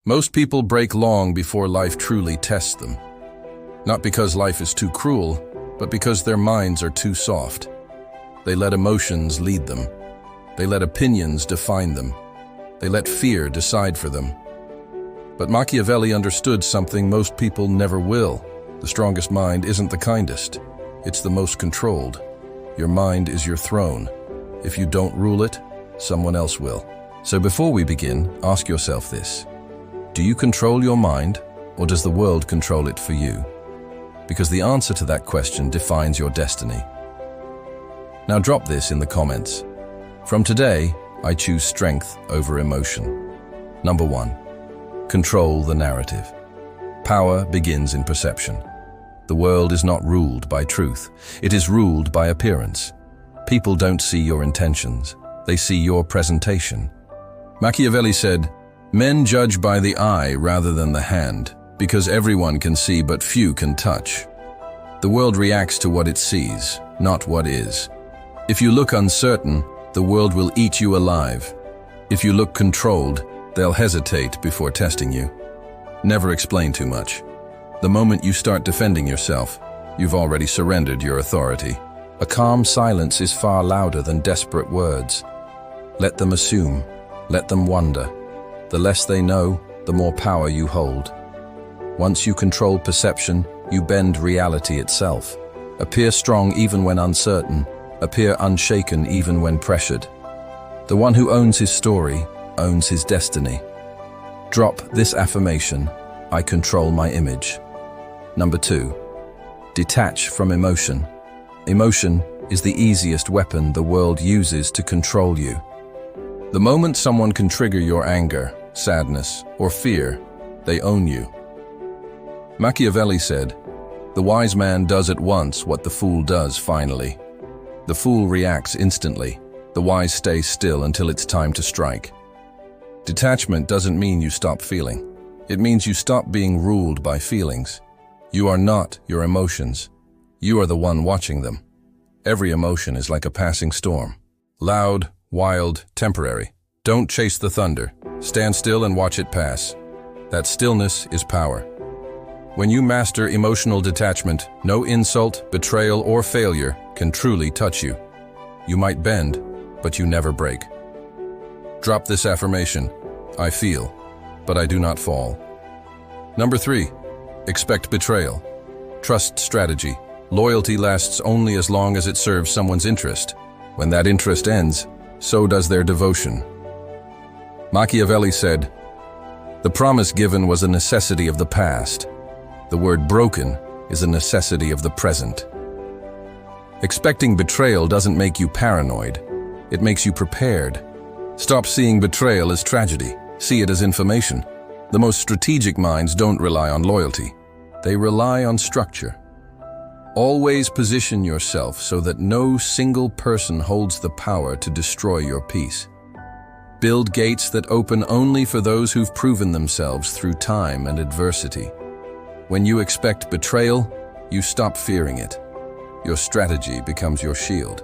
Most people break long before life truly tests them. Not because life is too cruel, but because their minds are too soft. They let emotions lead them. They let opinions define them. They let fear decide for them. But Machiavelli understood something most people never will. The strongest mind isn't the kindest. It's the most controlled. Your mind is your throne. If you don't rule it, someone else will. So before we begin, ask yourself this. Do you control your mind, or does the world control it for you? Because the answer to that question defines your destiny. Now drop this in the comments. From today, I choose strength over emotion. Number 1. Control the narrative. Power begins in perception. The world is not ruled by truth. It is ruled by appearance. People don't see your intentions. They see your presentation. Machiavelli said, "Men judge by the eye rather than the hand, because everyone can see but few can touch." The world reacts to what it sees, not what is. If you look uncertain, the world will eat you alive. If you look controlled, they'll hesitate before testing you. Never explain too much. The moment you start defending yourself, you've already surrendered your authority. A calm silence is far louder than desperate words. Let them assume. Let them wonder. The less they know, the more power you hold. Once you control perception, you bend reality itself. Appear strong even when uncertain. Appear unshaken even when pressured. The one who owns his story owns his destiny. Drop this affirmation: I control my image. Number 2. Detach from emotion. Emotion is the easiest weapon the world uses to control you. The moment someone can trigger your anger, sadness, or fear, they own you. Machiavelli said, "The wise man does at once what the fool does finally." The fool reacts instantly. The wise stays still until it's time to strike. Detachment doesn't mean you stop feeling. It means you stop being ruled by feelings. You are not your emotions. You are the one watching them. Every emotion is like a passing storm. Loud, wild, temporary. Don't chase the thunder. Stand still and watch it pass. That stillness is power. When you master emotional detachment, no insult, betrayal, or failure can truly touch you. You might bend, but you never break. Drop this affirmation: I feel, but I do not fall. Number 3. Expect betrayal. Trust strategy. Loyalty lasts only as long as it serves someone's interest. When that interest ends, so does their devotion. Machiavelli said, "The promise given was a necessity of the past. The word broken is a necessity of the present." Expecting betrayal doesn't make you paranoid. It makes you prepared. Stop seeing betrayal as tragedy. See it as information. The most strategic minds don't rely on loyalty. They rely on structure. Always position yourself so that no single person holds the power to destroy your peace. Build gates that open only for those who've proven themselves through time and adversity. When you expect betrayal, you stop fearing it. Your strategy becomes your shield.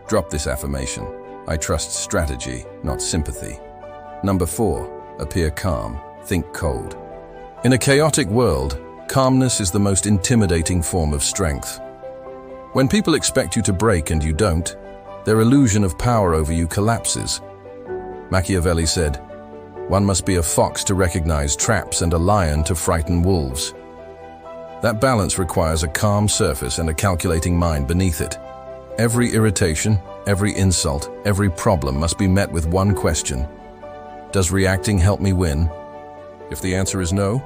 Drop this affirmation: I trust strategy, not sympathy. Number 4. Appear calm. Think cold. In a chaotic world, calmness is the most intimidating form of strength. When people expect you to break and you don't, their illusion of power over you collapses. Machiavelli said, "One must be a fox to recognize traps and a lion to frighten wolves." That balance requires a calm surface and a calculating mind beneath it. Every irritation, every insult, every problem must be met with one question: does reacting help me win? If the answer is no,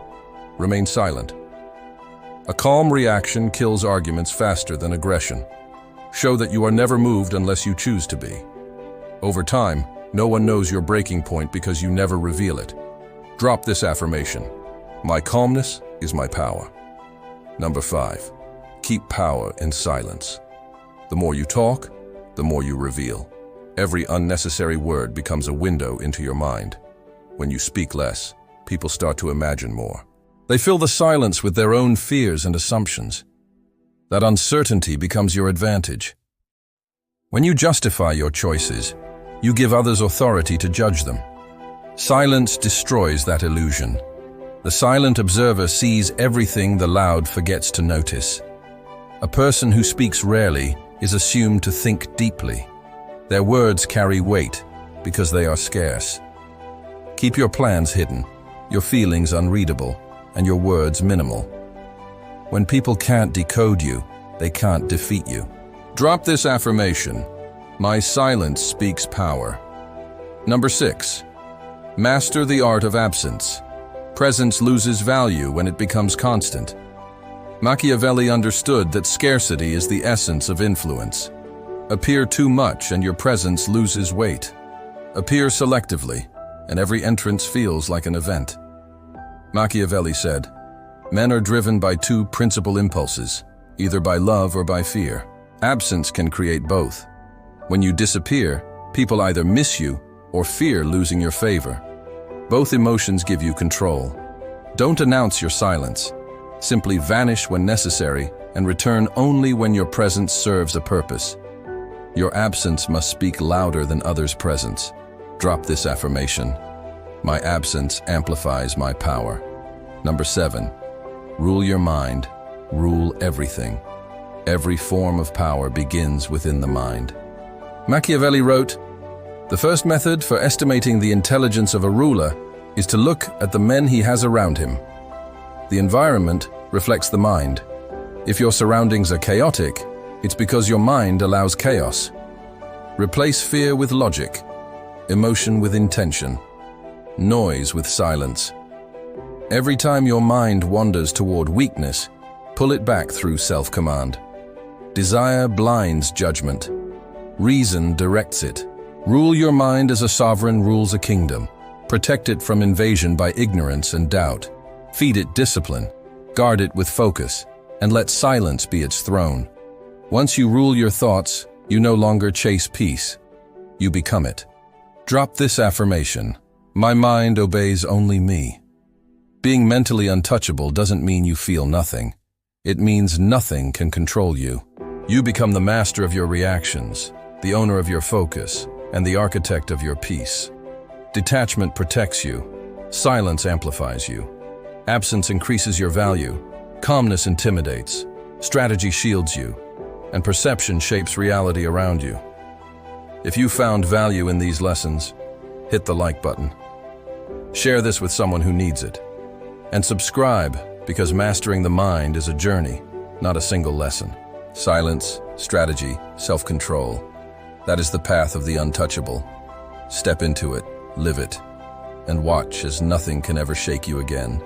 remain silent. A calm reaction kills arguments faster than aggression. Show that you are never moved unless you choose to be. Over time, no one knows your breaking point because you never reveal it. Drop this affirmation: my calmness is my power. Number 5. Keep power in silence. The more you talk, the more you reveal. Every unnecessary word becomes a window into your mind. When you speak less, people start to imagine more. They fill the silence with their own fears and assumptions. That uncertainty becomes your advantage. When you justify your choices, you give others authority to judge them. Silence destroys that illusion. The silent observer sees everything the loud forgets to notice. A person who speaks rarely is assumed to think deeply. Their words carry weight because they are scarce. Keep your plans hidden, your feelings unreadable, and your words minimal. When people can't decode you, they can't defeat you. Drop this affirmation. My silence speaks power. Number 6. Master the art of absence. Presence loses value when it becomes constant. Machiavelli understood that scarcity is the essence of influence. Appear too much and your presence loses weight. Appear selectively, and every entrance feels like an event. Machiavelli said, "Men are driven by two principal impulses, either by love or by fear. Absence can create both. When you disappear, people either miss you or fear losing your favor. Both emotions give you control. Don't announce your silence. Simply vanish when necessary and return only when your presence serves a purpose. Your absence must speak louder than others' presence. Drop this affirmation. My absence amplifies my power. Number 7. Rule your mind. Rule everything. Every form of power begins within the mind. Machiavelli wrote, "The first method for estimating the intelligence of a ruler is to look at the men he has around him. The environment reflects the mind. If your surroundings are chaotic, it's because your mind allows chaos. Replace fear with logic, emotion with intention, noise with silence. Every time your mind wanders toward weakness, pull it back through self-command. Desire blinds judgment. Reason directs it. Rule your mind as a sovereign rules a kingdom. Protect it from invasion by ignorance and doubt. Feed it discipline. Guard it with focus, and let silence be its throne. Once you rule your thoughts, you no longer chase peace. You become it." Drop this affirmation. My mind obeys only me. Being mentally untouchable doesn't mean you feel nothing. It means nothing can control you. You become the master of your reactions, the owner of your focus, and the architect of your peace. Detachment protects you. Silence amplifies you. Absence increases your value. Calmness intimidates. Strategy shields you. And perception shapes reality around you. If you found value in these lessons, hit the like button. Share this with someone who needs it. And subscribe, because mastering the mind is a journey, not a single lesson. Silence, strategy, self-control. That is the path of the untouchable. Step into it, live it, and watch as nothing can ever shake you again.